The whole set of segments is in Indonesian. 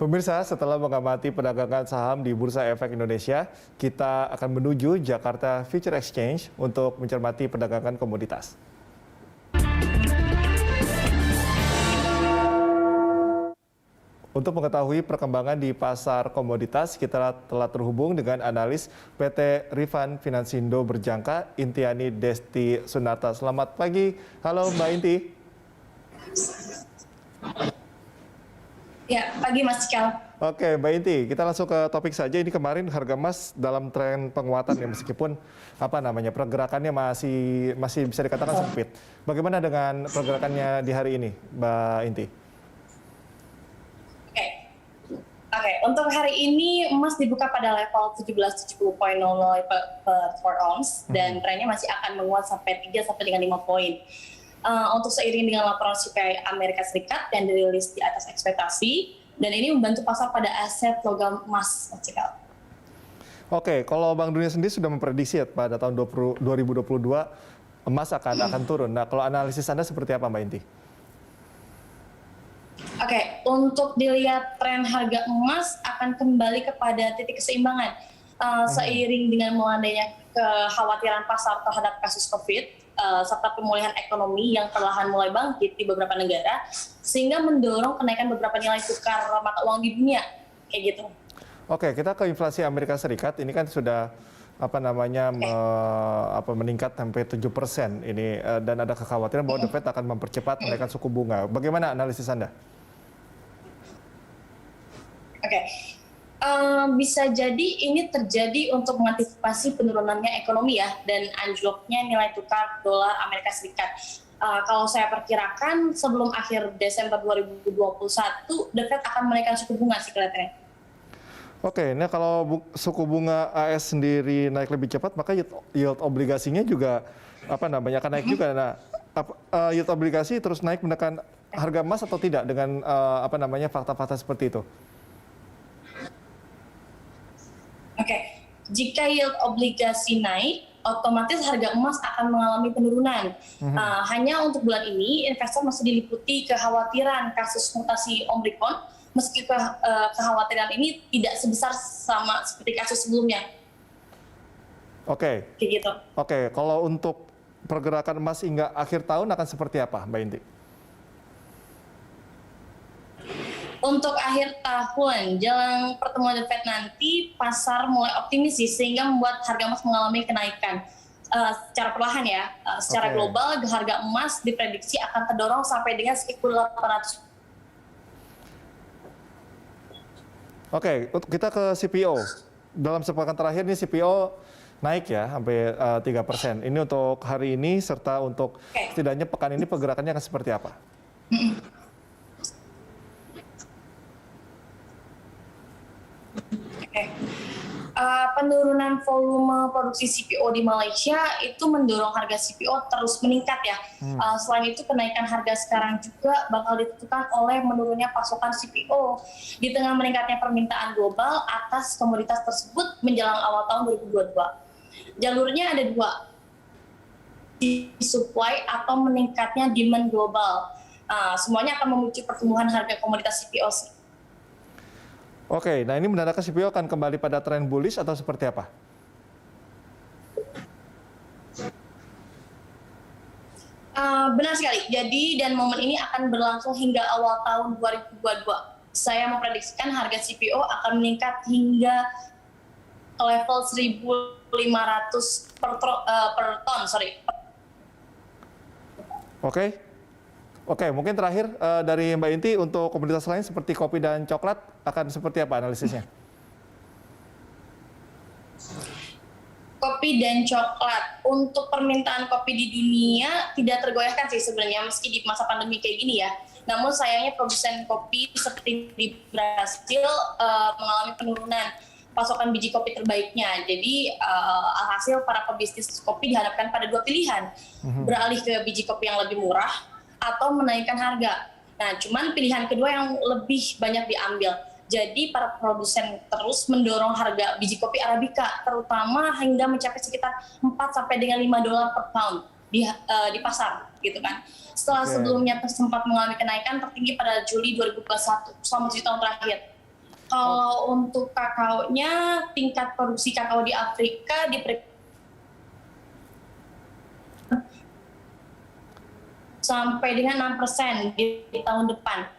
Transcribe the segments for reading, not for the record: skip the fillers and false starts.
Pemirsa, setelah mengamati perdagangan saham di Bursa Efek Indonesia, kita akan menuju Jakarta Future Exchange untuk mencermati perdagangan komoditas. Untuk mengetahui perkembangan di pasar komoditas, kita telah terhubung dengan analis PT Rifan Finansindo Berjangka, Intiani Desti Sunarta. Selamat pagi, halo Mbak Inti. Ya, pagi Mas Cikal. Oke, Mbak Inti, kita langsung ke topik saja. Ini kemarin harga emas dalam tren penguatan ya, meskipun pergerakannya masih bisa dikatakan sempit. Bagaimana dengan pergerakannya di hari ini, Mbak Inti? Oke, untuk hari ini emas dibuka pada level 1770.00 per ounce dan trennya masih akan menguat sampai 3 sampai dengan 5 poin. Untuk seiring dengan laporan CPI Amerika Serikat yang dirilis di atas ekspektasi, dan ini membantu pasar pada aset logam emas, Mas Cikal. Oke, kalau Bank Dunia sendiri sudah memprediksi ya, pada tahun 2022 emas akan turun. Nah, kalau analisis Anda seperti apa, Mbak Inti? Oke, untuk dilihat tren harga emas akan kembali kepada titik keseimbangan. Seiring dengan melandainya kekhawatiran pasar terhadap kasus COVID, serta pemulihan ekonomi yang perlahan mulai bangkit di beberapa negara, sehingga mendorong kenaikan beberapa nilai tukar mata uang di dunia, kayak gitu. Oke, kita ke inflasi Amerika Serikat. Ini kan sudah meningkat sampai 7% ini, dan ada kekhawatiran bahwa The Fed akan mempercepat menaikkan suku bunga. Bagaimana analisis Anda? Oke. Bisa jadi ini terjadi untuk mengantisipasi penurunannya ekonomi ya, dan anjloknya nilai tukar dolar Amerika Serikat. Kalau saya perkirakan sebelum akhir Desember 2021, The Fed akan menaikkan suku bunga sih kelihatannya. Oke, nah kalau suku bunga AS sendiri naik lebih cepat, maka yield obligasinya juga akan naik juga. Nah, yield obligasi terus naik menekan harga emas atau tidak dengan fakta-fakta seperti itu? Oke, jika yield obligasi naik, otomatis harga emas akan mengalami penurunan. Hanya untuk bulan ini, investor masih diliputi kekhawatiran kasus mutasi Omicron, meski kekhawatiran ini tidak sebesar sama seperti kasus sebelumnya. Oke. Kayak gitu. Oke, kalau untuk pergerakan emas hingga akhir tahun akan seperti apa, Mbak Inti? Untuk akhir tahun, jelang pertemuan The Fed nanti, pasar mulai optimis sehingga membuat harga emas mengalami kenaikan secara perlahan ya. Secara global, harga emas diprediksi akan terdorong sampai dengan sekitar 800. Oke, kita ke CPO. Dalam sepekan terakhir ini CPO naik ya, sampai 3%. Ini untuk hari ini, serta untuk setidaknya pekan ini pergerakannya akan seperti apa? Penurunan volume produksi CPO di Malaysia itu mendorong harga CPO terus meningkat ya. Selain itu, kenaikan harga sekarang juga bakal ditentukan oleh menurunnya pasokan CPO di tengah meningkatnya permintaan global atas komoditas tersebut menjelang awal tahun 2022. Jalurnya ada dua, di supply atau meningkatnya demand global. Semuanya akan memicu pertumbuhan harga komoditas CPO. Oke, nah ini menandakan CPO akan kembali pada tren bullish atau seperti apa? Benar sekali. Jadi, dan momen ini akan berlangsung hingga awal tahun 2022. Saya memprediksikan harga CPO akan meningkat hingga level 1.500 per ton. Oke, mungkin terakhir dari Mbak Inti, untuk komoditas lain seperti kopi dan coklat akan seperti apa analisisnya? Kopi dan coklat, untuk permintaan kopi di dunia tidak tergoyahkan sih sebenarnya meski di masa pandemi kayak gini ya. Namun sayangnya produsen kopi seperti di Brasil mengalami penurunan pasokan biji kopi terbaiknya. Jadi alhasil para pebisnis kopi dihadapkan pada dua pilihan, beralih ke biji kopi yang lebih murah atau menaikkan harga. Nah, cuman pilihan kedua yang lebih banyak diambil. Jadi para produsen terus mendorong harga biji kopi Arabica, terutama hingga mencapai sekitar 4 sampai dengan $5 per pound di pasar, gitu kan. Setelah sebelumnya sempat mengalami kenaikan tertinggi pada Juli 2021 selama 7 tahun terakhir. Kalau untuk kakaonya, tingkat produksi kakao di Afrika sampai dengan 6% di tahun depan.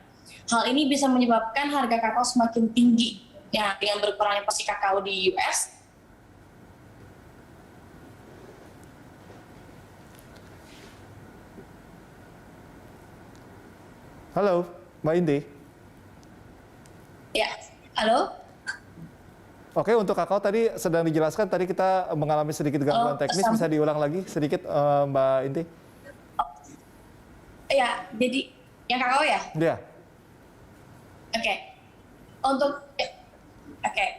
Hal ini bisa menyebabkan harga kakao semakin tinggi. Ya, dengan berkurangnya produksi kakao di US. Halo, Mbak Inti. Ya, halo? Oke, untuk kakao tadi sedang dijelaskan, tadi kita mengalami sedikit gangguan teknis, bisa diulang lagi sedikit Mbak Inti? Ya, jadi yang kakao ya? Iya. Oke.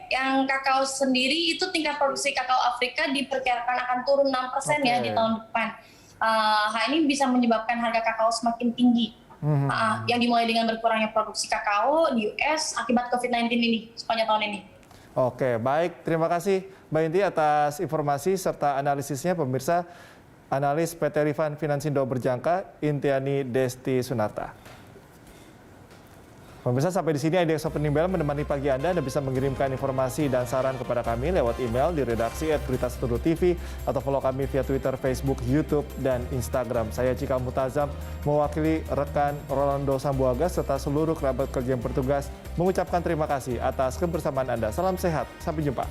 Yang kakao sendiri itu tingkat produksi kakao Afrika diperkirakan akan turun 6% ya di tahun depan. Hal ini bisa menyebabkan harga kakao semakin tinggi. Yang dimulai dengan berkurangnya produksi kakao di US akibat COVID-19 ini sepanjang tahun ini. Oke, baik. Terima kasih Mbak Inti atas informasi serta analisisnya. Pemirsa, analis PT Rifan Finansindo Berjangka, Intiani Desti Sunarta. Pemirsa, sampai di sini IDX Opening Bell menemani pagi Anda. Anda bisa mengirimkan informasi dan saran kepada kami lewat email di redaksi @beritaseluruh.tv atau follow kami via Twitter, Facebook, YouTube, dan Instagram. Saya Cika Mutazam, mewakili rekan Rolando Sambuaga serta seluruh kerabat kerja yang bertugas mengucapkan terima kasih atas kebersamaan Anda. Salam sehat, sampai jumpa.